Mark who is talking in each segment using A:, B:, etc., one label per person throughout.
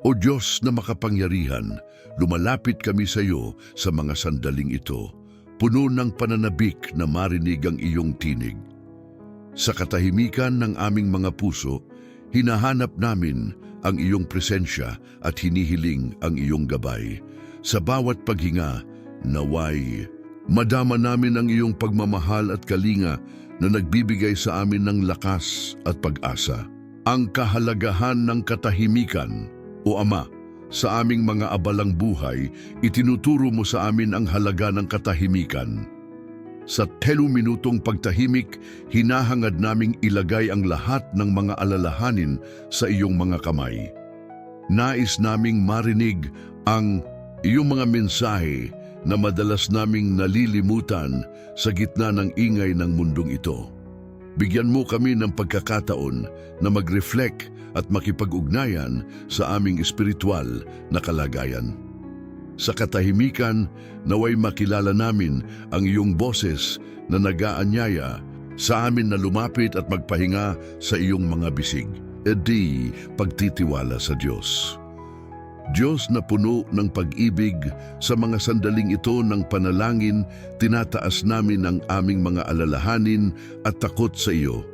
A: O Diyos na makapangyarihan, lumalapit kami sa iyo sa mga sandaling ito, puno ng pananabik na marinig ang iyong tinig. Sa katahimikan ng aming mga puso, hinahanap namin ang iyong presensya at hinihiling ang iyong gabay. Sa bawat paghinga, naway, madama namin ang iyong pagmamahal at kalinga na nagbibigay sa amin ng lakas at pag-asa. Ang kahalagahan ng katahimikan, O Ama, sa aming mga abalang buhay, itinuturo mo sa amin ang halaga ng katahimikan. Sa 10 minutong pagtahimik, hinahangad naming ilagay ang lahat ng mga alalahanin sa iyong mga kamay. Nais naming marinig ang iyong mga mensahe na madalas naming nalilimutan sa gitna ng ingay ng mundong ito. Bigyan mo kami ng pagkakataon na mag-reflect at makipag-ugnayan sa aming espiritual na kalagayan. Sa katahimikan, naway makilala namin ang iyong boses na nag-aanyaya sa amin na lumapit at magpahinga sa iyong mga bisig. Edi pagtitiwala sa Diyos. Diyos na puno ng pag-ibig, sa mga sandaling ito ng panalangin, tinataas namin ang aming mga alalahanin at takot sa iyo.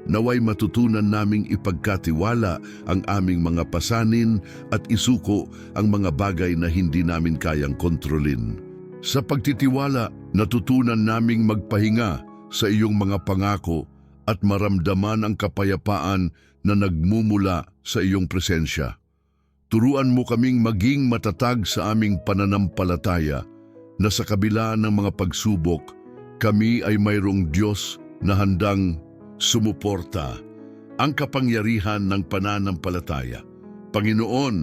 A: Naway matutunan naming ipagkatiwala ang aming mga pasanin at isuko ang mga bagay na hindi namin kayang kontrolin. Sa pagtitiwala, natutunan naming magpahinga sa iyong mga pangako at maramdaman ang kapayapaan na nagmumula sa iyong presensya. Turuan mo kaming maging matatag sa aming pananampalataya na sa kabila ng mga pagsubok, kami ay mayroong Diyos na handang sumuporta. Ang kapangyarihan ng pananampalataya. Panginoon,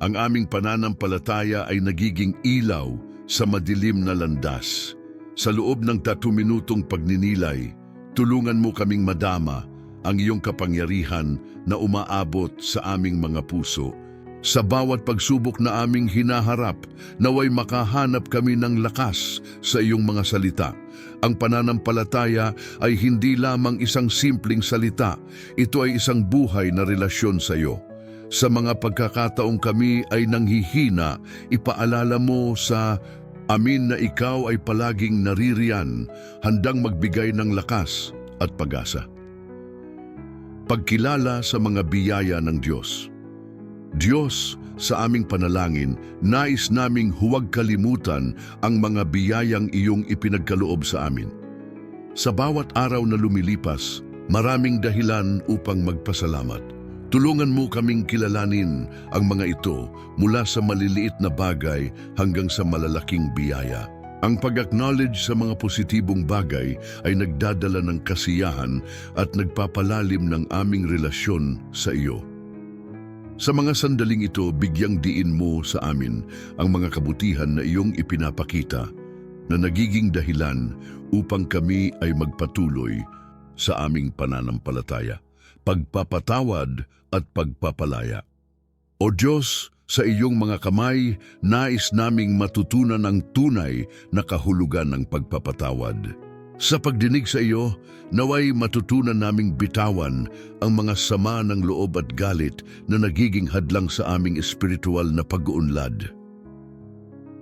A: ang aming pananampalataya ay nagiging ilaw sa madilim na landas. Sa loob ng 3 minutong pagninilay, tulungan mo kaming madama ang iyong kapangyarihan na umaabot sa aming mga puso. Sa bawat pagsubok na aming hinaharap, naway makahanap kami ng lakas sa iyong mga salita. Ang pananampalataya ay hindi lamang isang simpleng salita, ito ay isang buhay na relasyon sa iyo. Sa mga pagkakataong kami ay nanghihina, ipaalala mo sa amin na ikaw ay palaging naririyan, handang magbigay ng lakas at pag-asa. Pagkilala sa mga biyaya ng Diyos. Diyos, sa aming panalangin, nais naming huwag kalimutan ang mga biyayang iyong ipinagkaloob sa amin. Sa bawat araw na lumilipas, maraming dahilan upang magpasalamat. Tulungan mo kaming kilalanin ang mga ito mula sa maliliit na bagay hanggang sa malalaking biyaya. Ang pag-acknowledge sa mga positibong bagay ay nagdadala ng kasiyahan at nagpapalalim ng aming relasyon sa iyo. Sa mga sandaling ito, bigyang diin mo sa amin ang mga kabutihan na iyong ipinapakita na nagiging dahilan upang kami ay magpatuloy sa aming pananampalataya, pagpapatawad at pagpapalaya. O Diyos, sa iyong mga kamay, nais naming matutunan ang tunay na kahulugan ng pagpapatawad. Sa pagdinig sa iyo, naway matutunan naming bitawan ang mga sama ng loob at galit na nagiging hadlang sa aming espiritual na pag-uunlad.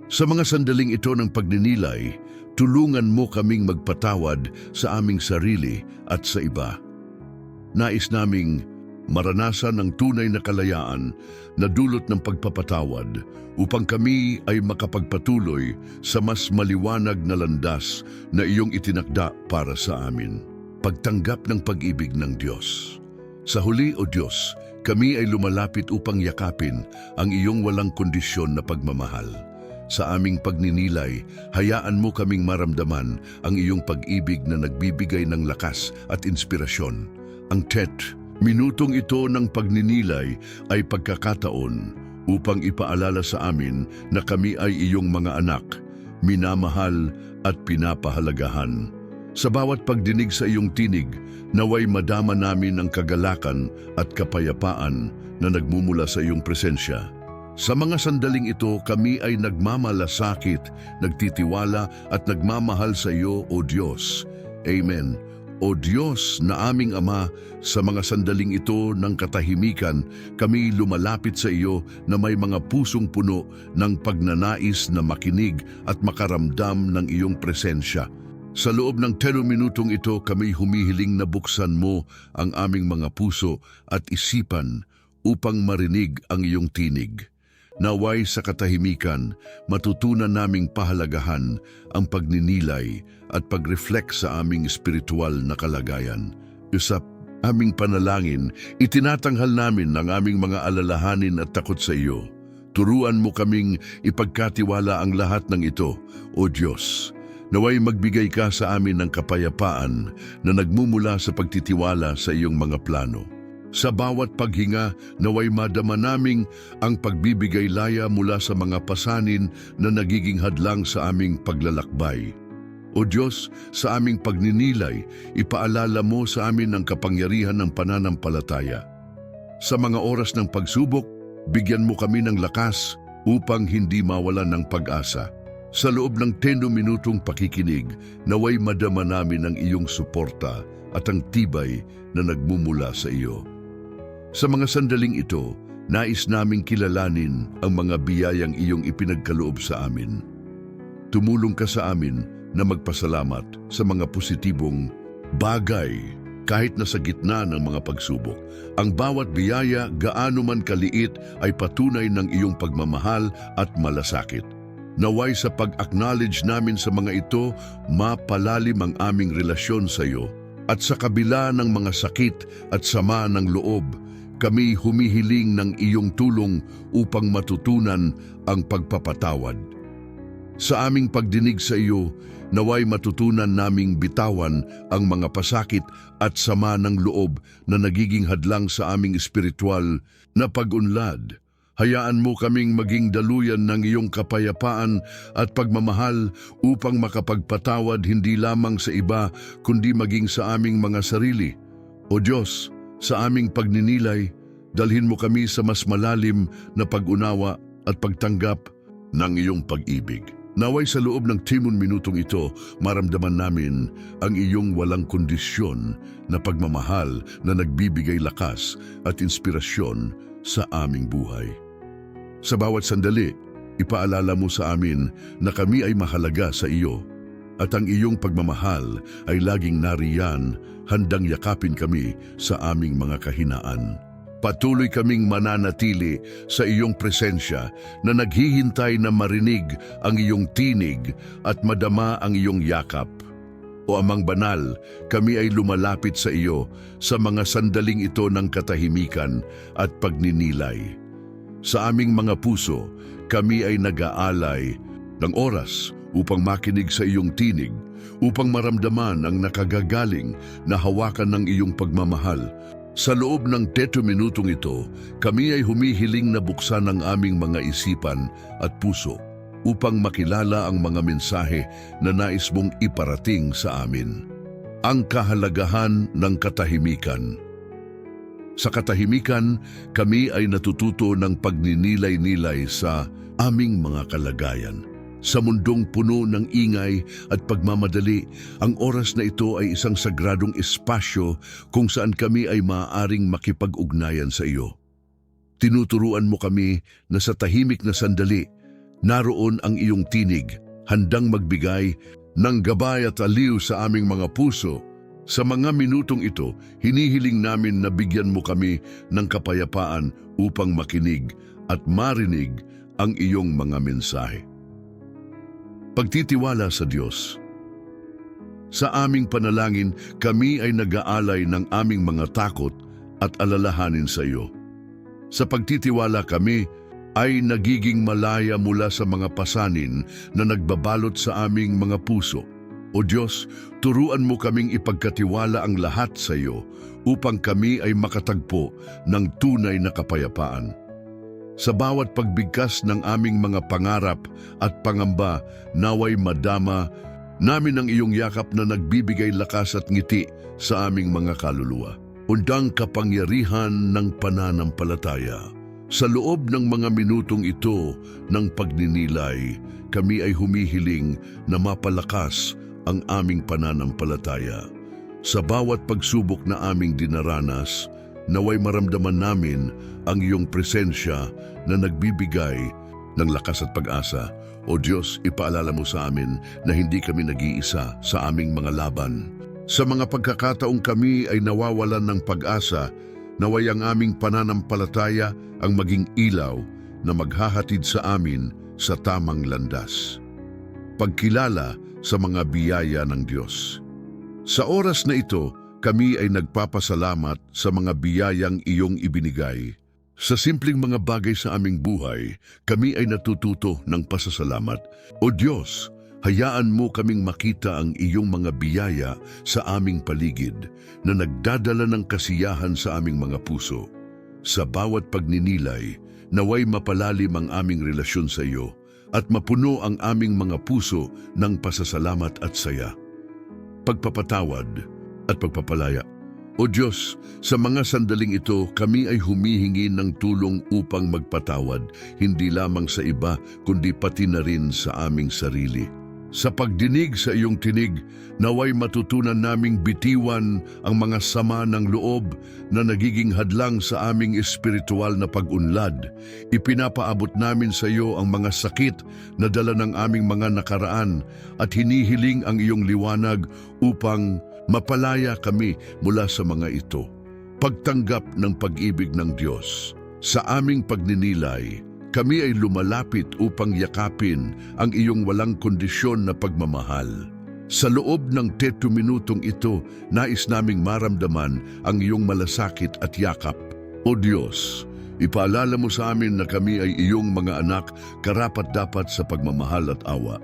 A: Sa mga sandaling ito ng pagninilay, tulungan mo kaming magpatawad sa aming sarili at sa iba. Nais naming maranasan ang tunay na kalayaan na dulot ng pagpapatawad upang kami ay makapagpatuloy sa mas maliwanag na landas na iyong itinakda para sa amin. Pagtanggap ng pag-ibig ng Diyos. Sa huli, O Diyos, kami ay lumalapit upang yakapin ang iyong walang kondisyon na pagmamahal. Sa aming pagninilay, hayaan mo kaming maramdaman ang iyong pag-ibig na nagbibigay ng lakas at inspirasyon. Ang minutong ito ng pagninilay ay pagkakataon upang ipaalala sa amin na kami ay iyong mga anak, minamahal at pinapahalagahan. Sa bawat pagdinig sa iyong tinig, naway madama namin ang kagalakan at kapayapaan na nagmumula sa iyong presensya. Sa mga sandaling ito, kami ay nagmamalasakit, nagtitiwala at nagmamahal sa iyo, O Diyos. Amen. O Diyos na aming Ama, sa mga sandaling ito ng katahimikan, kami lumalapit sa iyo na may mga pusong puno ng pagnanais na makinig at makaramdam ng iyong presensya. Sa loob ng 10 minutong ito, kami humihiling na buksan mo ang aming mga puso at isipan upang marinig ang iyong tinig. Naway sa katahimikan, matutunan naming pahalagahan ang pagninilay at pag-reflect sa aming espiritual na kalagayan. Sa aming panalangin, itinatanghal namin ang aming mga alalahanin at takot sa iyo. Turuan mo kaming ipagkatiwala ang lahat ng ito, O Diyos. Naway magbigay ka sa amin ng kapayapaan na nagmumula sa pagtitiwala sa iyong mga plano. Sa bawat paghinga, naway madama naming ang pagbibigay laya mula sa mga pasanin na nagiging hadlang sa aming paglalakbay. O Diyos, sa aming pagninilay, ipaalala mo sa amin ang kapangyarihan ng pananampalataya. Sa mga oras ng pagsubok, bigyan mo kami ng lakas upang hindi mawalan ng pag-asa. Sa loob ng 10 minutong pakikinig, naway madama namin ang iyong suporta at ang tibay na nagmumula sa iyo. Sa mga sandaling ito, nais naming kilalanin ang mga biyayang iyong ipinagkaloob sa amin. Tumulong ka sa amin na magpasalamat sa mga positibong bagay kahit na sa gitna ng mga pagsubok. Ang bawat biyaya, gaano man kaliit, ay patunay ng iyong pagmamahal at malasakit. Naway sa pag-acknowledge namin sa mga ito, mapalalim ang aming relasyon sa iyo. At sa kabila ng mga sakit at sama ng loob, kami humihiling ng iyong tulong upang matutunan ang pagpapatawad. Sa aming pagdinig sa iyo, naway matutunan naming bitawan ang mga pasakit at sama ng loob na nagiging hadlang sa aming espiritual na pag-unlad. Hayaan mo kaming maging daluyan ng iyong kapayapaan at pagmamahal upang makapagpatawad hindi lamang sa iba kundi maging sa aming mga sarili. O Diyos, sa aming pagninilay, dalhin mo kami sa mas malalim na pag-unawa at pagtanggap ng iyong pag-ibig. Naway sa loob ng 10 minutong ito, maramdaman namin ang iyong walang kondisyon na pagmamahal na nagbibigay lakas at inspirasyon sa aming buhay. Sa bawat sandali, ipaalala mo sa amin na kami ay mahalaga sa iyo at ang iyong pagmamahal ay laging nariyan, handang yakapin kami sa aming mga kahinaan. Patuloy kaming mananatili sa iyong presensya na naghihintay na marinig ang iyong tinig at madama ang iyong yakap. O Amang Banal, kami ay lumalapit sa iyo sa mga sandaling ito ng katahimikan at pagninilay. Sa aming mga puso, kami ay nag-aalay ng oras upang makinig sa iyong tinig, upang maramdaman ang nakagagaling na hawakan ng iyong pagmamahal. Sa loob ng 10 minutong ito, kami ay humihiling na buksan ang aming mga isipan at puso upang makilala ang mga mensahe na nais mong iparating sa amin. Ang kahalagahan ng katahimikan. Sa katahimikan, kami ay natututo ng pagninilay-nilay sa aming mga kalagayan. Sa mundong puno ng ingay at pagmamadali, ang oras na ito ay isang sagradong espasyo kung saan kami ay maaaring makipag-ugnayan sa iyo. Tinuturuan mo kami na sa tahimik na sandali, naroon ang iyong tinig, handang magbigay ng gabay at aliw sa aming mga puso. Sa mga minutong ito, hinihiling namin na bigyan mo kami ng kapayapaan upang makinig at marinig ang iyong mga mensahe. Pagtitiwala sa Diyos. Sa aming panalangin, kami ay nag-aalay ng aming mga takot at alalahanin sa iyo. Sa pagtitiwala kami ay nagiging malaya mula sa mga pasanin na nagbabalot sa aming mga puso. O Diyos, turuan mo kaming ipagkatiwala ang lahat sa iyo upang kami ay makatagpo ng tunay na kapayapaan. Sa bawat pagbigkas ng aming mga pangarap at pangamba, naway madama namin ang iyong yakap na nagbibigay lakas at ngiti sa aming mga kaluluwa. Undang kapangyarihan ng pananampalataya. Sa loob ng mga minutong ito ng pagninilay, kami ay humihiling na mapalakas ang aming pananampalataya. Sa bawat pagsubok na aming dinaranas, naway maramdaman namin ang iyong presensya na nagbibigay ng lakas at pag-asa. O Diyos, ipaalala mo sa amin na hindi kami nag-iisa sa aming mga laban. Sa mga pagkakataong kami ay nawawalan ng pag-asa, naway ang aming pananampalataya ang maging ilaw na maghahatid sa amin sa tamang landas. Pagkilala sa mga biyaya ng Diyos. Sa oras na ito, kami ay nagpapasalamat sa mga biyayang iyong ibinigay. Sa simpleng mga bagay sa aming buhay, kami ay natututo ng pasasalamat. O Diyos, hayaan mo kaming makita ang iyong mga biyaya sa aming paligid na nagdadala ng kasiyahan sa aming mga puso. Sa bawat pagninilay, naway mapalalim ang aming relasyon sa iyo at mapuno ang aming mga puso ng pasasalamat at saya, pagpapatawad at pagpapalaya. O Diyos, sa mga sandaling ito, kami ay humihingi ng tulong upang magpatawad, hindi lamang sa iba, kundi pati na rin sa aming sarili. Sa pagdinig sa iyong tinig, naway matutunan naming bitiwan ang mga sama ng loob na nagiging hadlang sa aming espiritual na pag-unlad. Ipinapaabot namin sa iyo ang mga sakit na dala ng aming mga nakaraan at hinihiling ang iyong liwanag upang mapalaya kami mula sa mga ito. Pagtanggap ng pag-ibig ng Diyos. Sa aming pagninilay, kami ay lumalapit upang yakapin ang iyong walang kondisyon na pagmamahal. Sa loob ng 30 minutong ito, nais naming maramdaman ang iyong malasakit at yakap. O Diyos, ipaalala mo sa amin na kami ay iyong mga anak, karapat-dapat sa pagmamahal at awa.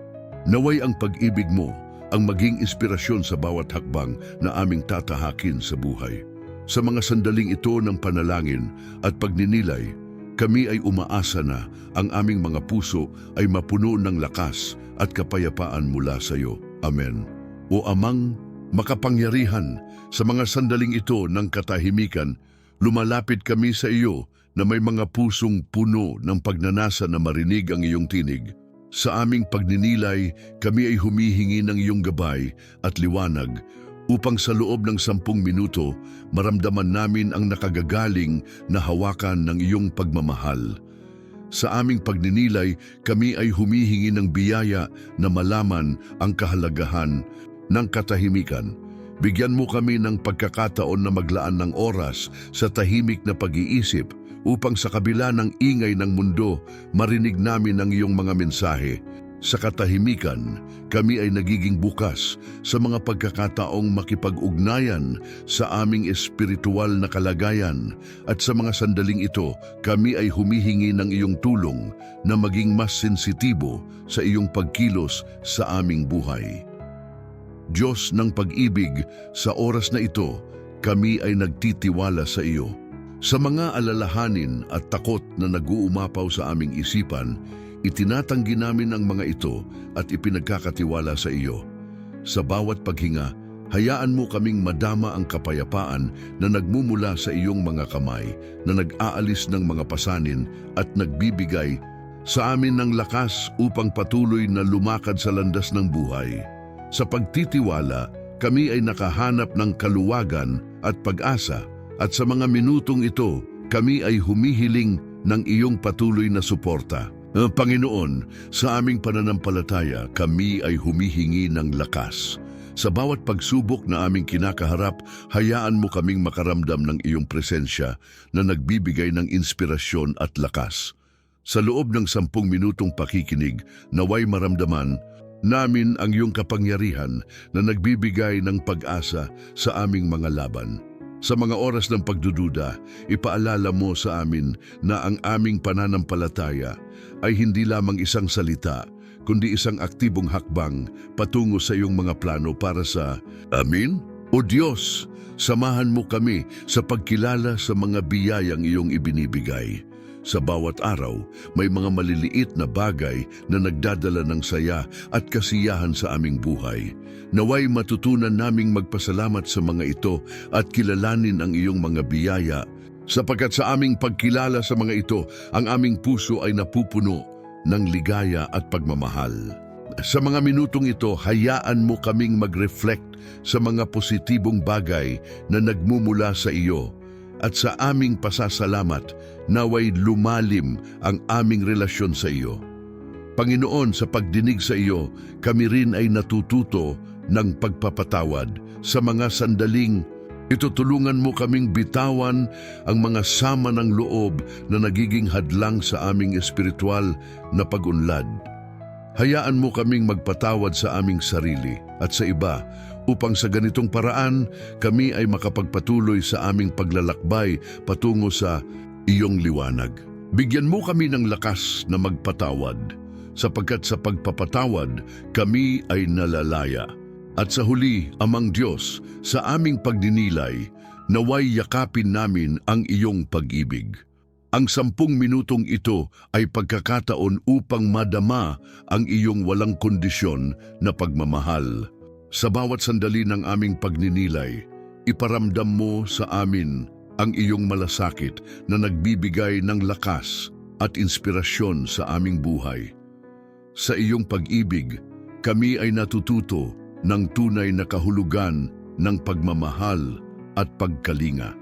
A: Naway ang pag-ibig mo ang maging inspirasyon sa bawat hakbang na aming tatahakin sa buhay. Sa mga sandaling ito ng panalangin at pagninilay, kami ay umaasa na ang aming mga puso ay mapuno ng lakas at kapayapaan mula sa iyo. Amen. O Amang makapangyarihan, sa mga sandaling ito ng katahimikan, lumalapit kami sa iyo na may mga pusong puno ng pagnanasa na marinig ang iyong tinig. Sa aming pagninilay, kami ay humihingi ng iyong gabay at liwanag upang sa loob ng 10 minuto maramdaman namin ang nakagagaling na hawakan ng iyong pagmamahal. Sa aming pagninilay, kami ay humihingi ng biyaya na malaman ang kahalagahan ng katahimikan. Bigyan mo kami ng pagkakataon na maglaan ng oras sa tahimik na pag-iisip upang sa kabila ng ingay ng mundo, marinig namin ang iyong mga mensahe. Sa katahimikan, kami ay nagiging bukas sa mga pagkakataong makipag-ugnayan sa aming espiritual na kalagayan at sa mga sandaling ito, kami ay humihingi ng iyong tulong na maging mas sensitibo sa iyong pagkilos sa aming buhay. Diyos ng pag-ibig, sa oras na ito, kami ay nagtitiwala sa iyo. Sa mga alalahanin at takot na nag-uumapaw sa aming isipan, itinatanggi namin ang mga ito at ipinagkakatiwala sa iyo. Sa bawat paghinga, hayaan mo kaming madama ang kapayapaan na nagmumula sa iyong mga kamay, na nag-aalis ng mga pasanin at nagbibigay sa amin ng lakas upang patuloy na lumakad sa landas ng buhay. Sa pagtitiwala, kami ay nakahanap ng kaluwagan at pag-asa, at sa mga minutong ito, kami ay humihiling ng iyong patuloy na suporta. Panginoon, sa aming pananampalataya, kami ay humihingi ng lakas. Sa bawat pagsubok na aming kinakaharap, hayaan mo kaming makaramdam ng iyong presensya na nagbibigay ng inspirasyon at lakas. Sa loob ng 10 minutong pakikinig, naway maramdaman namin ang iyong kapangyarihan na nagbibigay ng pag-asa sa aming mga laban. Sa mga oras ng pagdududa, ipaalala mo sa amin na ang aming pananampalataya ay hindi lamang isang salita, kundi isang aktibong hakbang patungo sa iyong mga plano para sa amin. O Diyos, samahan mo kami sa pagkilala sa mga biyayang iyong ibinibigay. Sa bawat araw, may mga maliliit na bagay na nagdadala ng saya at kasiyahan sa aming buhay. Naway matutunan naming magpasalamat sa mga ito at kilalanin ang iyong mga biyaya, sapagkat sa aming pagkilala sa mga ito, ang aming puso ay napupuno ng ligaya at pagmamahal. Sa mga minutong ito, hayaan mo kaming mag-reflect sa mga positibong bagay na nagmumula sa iyo at sa aming pasasalamat naway lumalim ang aming relasyon sa iyo. Panginoon, sa pagdinig sa iyo, kami rin ay natututo ng pagpapatawad sa mga sandaling itutulungan mo kaming bitawan ang mga sama ng loob na nagiging hadlang sa aming espiritual na pag-unlad. Hayaan mo kaming magpatawad sa aming sarili at sa iba upang sa ganitong paraan kami ay makapagpatuloy sa aming paglalakbay patungo sa iyong liwanag. Bigyan mo kami ng lakas na magpatawad sapagkat sa pagpapatawad kami ay nalalaya. At sa huli, Amang Diyos, sa aming pagdinilay, naway yakapin namin ang iyong pag-ibig. Ang 10 minutong ito ay pagkakataon upang madama ang iyong walang kondisyon na pagmamahal. Sa bawat sandali ng aming pagninilay, iparamdam mo sa amin ang iyong malasakit na nagbibigay ng lakas at inspirasyon sa aming buhay. Sa iyong pag-ibig, kami ay natututo ng tunay na kahulugan ng pagmamahal at pagkalinga.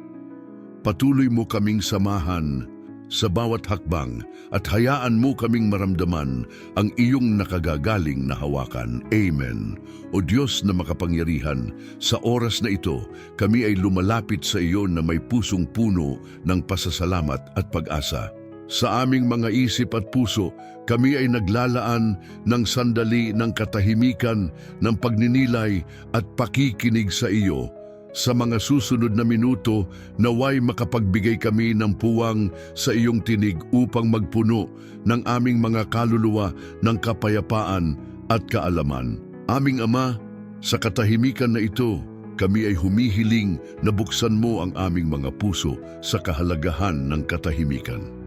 A: Patuloy mo kaming samahan sa bawat hakbang at hayaan mo kaming maramdaman ang iyong nakagagaling na hawakan. Amen. O Diyos na makapangyarihan, sa oras na ito, kami ay lumalapit sa iyo na may pusong puno ng pasasalamat at pag-asa. Sa aming mga isip at puso, kami ay naglalaan ng sandali ng katahimikan, ng pagninilay at pakikinig sa iyo. Sa mga susunod na minuto, naway makapagbigay kami ng puwang sa iyong tinig upang magpuno ng aming mga kaluluwa ng kapayapaan at kaalaman. Aming Ama, sa katahimikan na ito, kami ay humihiling na buksan mo ang aming mga puso sa kahalagahan ng katahimikan.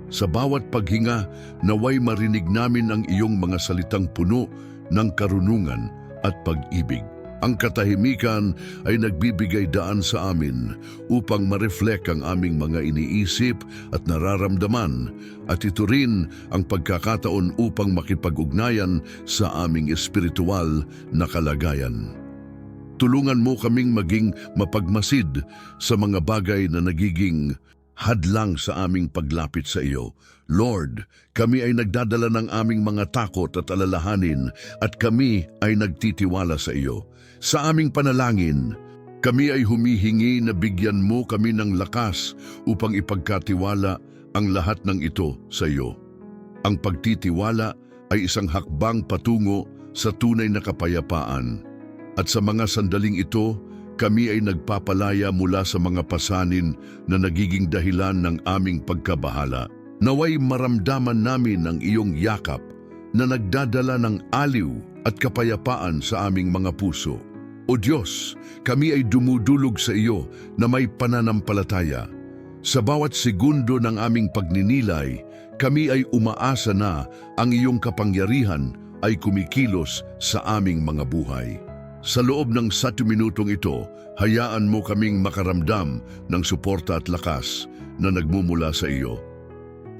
A: Sa bawat paghinga, naway marinig namin ang iyong mga salitang puno ng karunungan at pag-ibig. Ang katahimikan ay nagbibigay daan sa amin upang ma-reflect ang aming mga iniisip at nararamdaman, at ito rin ang pagkakataon upang makipag-ugnayan sa aming espiritual na kalagayan. Tulungan mo kaming maging mapagmasid sa mga bagay na nagiging hadlang sa aming paglapit sa iyo. Lord, kami ay nagdadala ng aming mga takot at alalahanin at kami ay nagtitiwala sa iyo. Sa aming panalangin, kami ay humihingi na bigyan mo kami ng lakas upang ipagkatiwala ang lahat ng ito sa iyo. Ang pagtitiwala ay isang hakbang patungo sa tunay na kapayapaan. At sa mga sandaling ito, kami ay nagpapalaya mula sa mga pasanin na nagiging dahilan ng aming pagkabahala. Naway maramdaman namin ang iyong yakap na nagdadala ng aliw at kapayapaan sa aming mga puso. O Diyos, kami ay dumudulog sa iyo na may pananampalataya. Sa bawat segundo ng aming pagninilay, kami ay umaasa na ang iyong kapangyarihan ay kumikilos sa aming mga buhay. Sa loob ng 1 minutong ito, hayaan mo kaming makaramdam ng suporta at lakas na nagmumula sa iyo.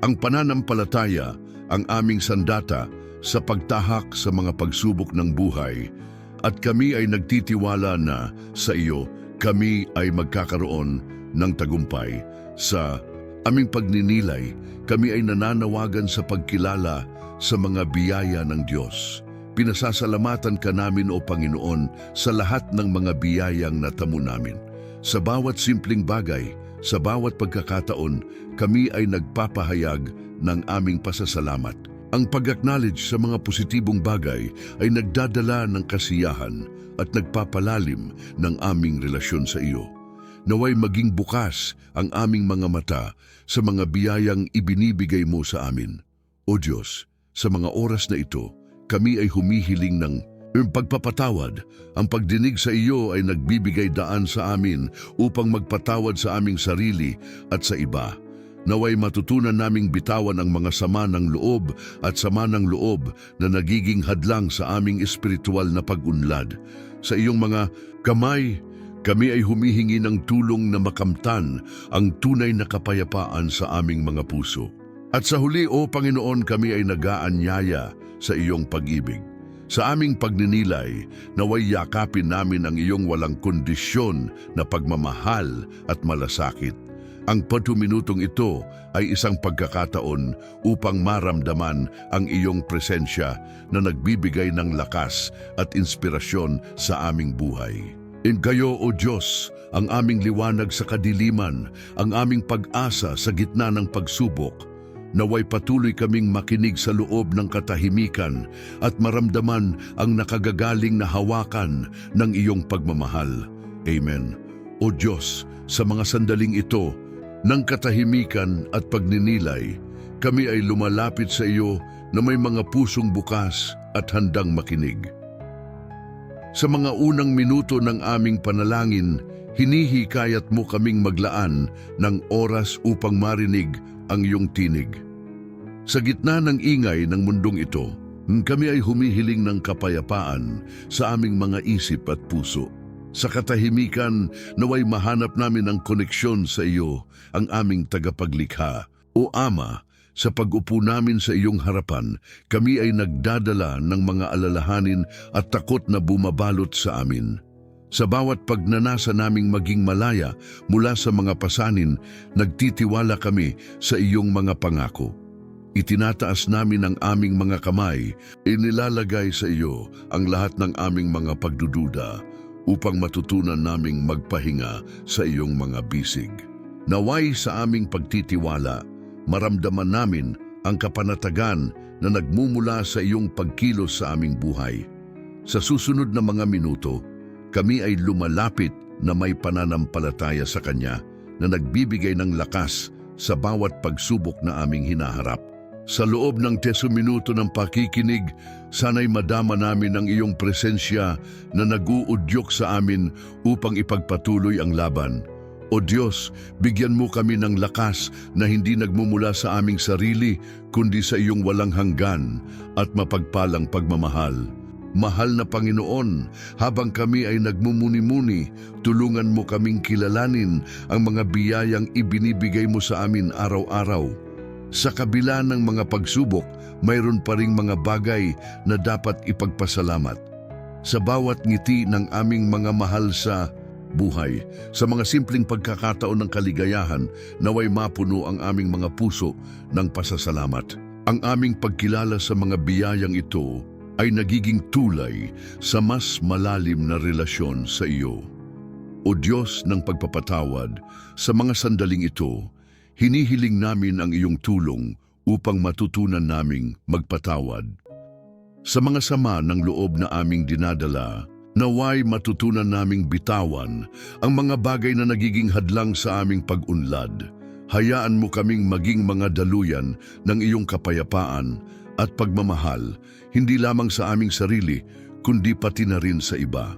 A: Ang pananampalataya ang aming sandata sa pagtahak sa mga pagsubok ng buhay, at kami ay nagtitiwala na sa iyo kami ay magkakaroon ng tagumpay. Sa aming pagninilay, kami ay nananawagan sa pagkilala sa mga biyaya ng Diyos. Pinasasalamatan ka namin, O Panginoon, sa lahat ng mga biyayang natamo namin. Sa bawat simpleng bagay, sa bawat pagkakataon, kami ay nagpapahayag ng aming pasasalamat. Ang pag-acknowledge sa mga positibong bagay ay nagdadala ng kasiyahan at nagpapalalim ng aming relasyon sa iyo. Naway maging bukas ang aming mga mata sa mga biyayang ibinibigay mo sa amin. O Diyos, sa mga oras na ito, kami ay humihiling ng pagpapatawad. Ang pagdinig sa iyo ay nagbibigay daan sa amin upang magpatawad sa aming sarili at sa iba. Naway matutunan naming bitawan ang mga sama ng loob at sama ng loob na nagiging hadlang sa aming espiritual na pag-unlad. Sa iyong mga kamay, kami ay humihingi ng tulong na makamtan ang tunay na kapayapaan sa aming mga puso. At sa huli, O Panginoon, kami ay nag-aanyaya sa iyong pag-ibig. Sa aming pagninilay, naway yakapin namin ang iyong walang kondisyon na pagmamahal at malasakit. Ang 40 minutong ito ay isang pagkakataon upang maramdaman ang iyong presensya na nagbibigay ng lakas at inspirasyon sa aming buhay. Kayo, O Diyos, ang aming liwanag sa kadiliman, ang aming pag-asa sa gitna ng pagsubok. Naway patuloy kaming makinig sa loob ng katahimikan at maramdaman ang nakagagaling na hawakan ng iyong pagmamahal. Amen. O Diyos, sa mga sandaling ito, ng katahimikan at pagninilay, kami ay lumalapit sa iyo na may mga pusong bukas at handang makinig. Sa mga unang minuto ng aming panalangin, hinihikayat mo kaming maglaan ng oras upang marinig ang iyong tinig. Sa gitna ng ingay ng mundong ito, kami ay humihiling ng kapayapaan sa aming mga isip at puso. Sa katahimikan, naway mahanap namin ang koneksyon sa iyo, ang aming tagapaglikha. O Ama, sa pag-upo namin sa iyong harapan, kami ay nagdadala ng mga alalahanin at takot na bumabalot sa amin. Sa bawat pagnanasa naming maging malaya mula sa mga pasanin, nagtitiwala kami sa iyong mga pangako. Itinataas namin ang aming mga kamay, inilalagay sa iyo ang lahat ng aming mga pagdududa upang matutunan naming magpahinga sa iyong mga bisig. Naway sa aming pagtitiwala, maramdaman namin ang kapanatagan na nagmumula sa iyong pagkilos sa aming buhay. Sa susunod na mga minuto, kami ay lumalapit na may pananampalataya sa Kanya na nagbibigay ng lakas sa bawat pagsubok na aming hinaharap. Sa loob ng 10 minuto ng pakikinig, sana'y madama namin ang iyong presensya na nag-uudyok sa amin upang ipagpatuloy ang laban. O Diyos, bigyan mo kami ng lakas na hindi nagmumula sa aming sarili, kundi sa iyong walang hanggan at mapagpalang pagmamahal. Mahal na Panginoon, habang kami ay nagmumuni-muni, tulungan mo kaming kilalanin ang mga biyayang ibinibigay mo sa amin araw-araw. Sa kabila ng mga pagsubok, mayroon pa ring mga bagay na dapat ipagpasalamat. Sa bawat ngiti ng aming mga mahal sa buhay, sa mga simpleng pagkakataon ng kaligayahan, naway mapuno ang aming mga puso ng pasasalamat. Ang aming pagkilala sa mga biyayang ito ay nagiging tulay sa mas malalim na relasyon sa iyo. O Diyos ng pagpapatawad, sa mga sandaling ito, hinihiling namin ang iyong tulong upang matutunan naming magpatawad. Sa mga sama ng loob na aming dinadala, naway matutunan naming bitawan ang mga bagay na nagiging hadlang sa aming pag-unlad. Hayaan mo kaming maging mga daluyan ng iyong kapayapaan at pagmamahal, hindi lamang sa aming sarili, kundi pati na rin sa iba.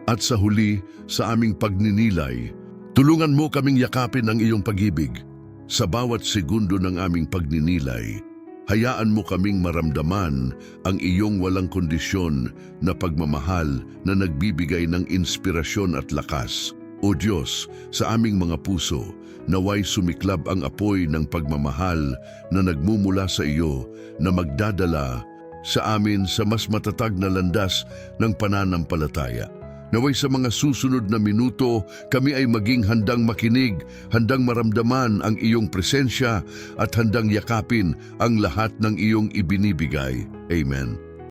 A: At sa huli, sa aming pagninilay, tulungan mo kaming yakapin ang iyong pag-ibig. Sa bawat segundo ng aming pagninilay, hayaan mo kaming maramdaman ang iyong walang kondisyon na pagmamahal na nagbibigay ng inspirasyon at lakas. O Diyos, sa aming mga puso, naway sumiklab ang apoy ng pagmamahal na nagmumula sa iyo na magdadala sa amin sa mas matatag na landas ng pananampalataya. Naway sa mga susunod na minuto, kami ay maging handang makinig, handang maramdaman ang iyong presensya at handang yakapin ang lahat ng iyong ibinibigay. Amen.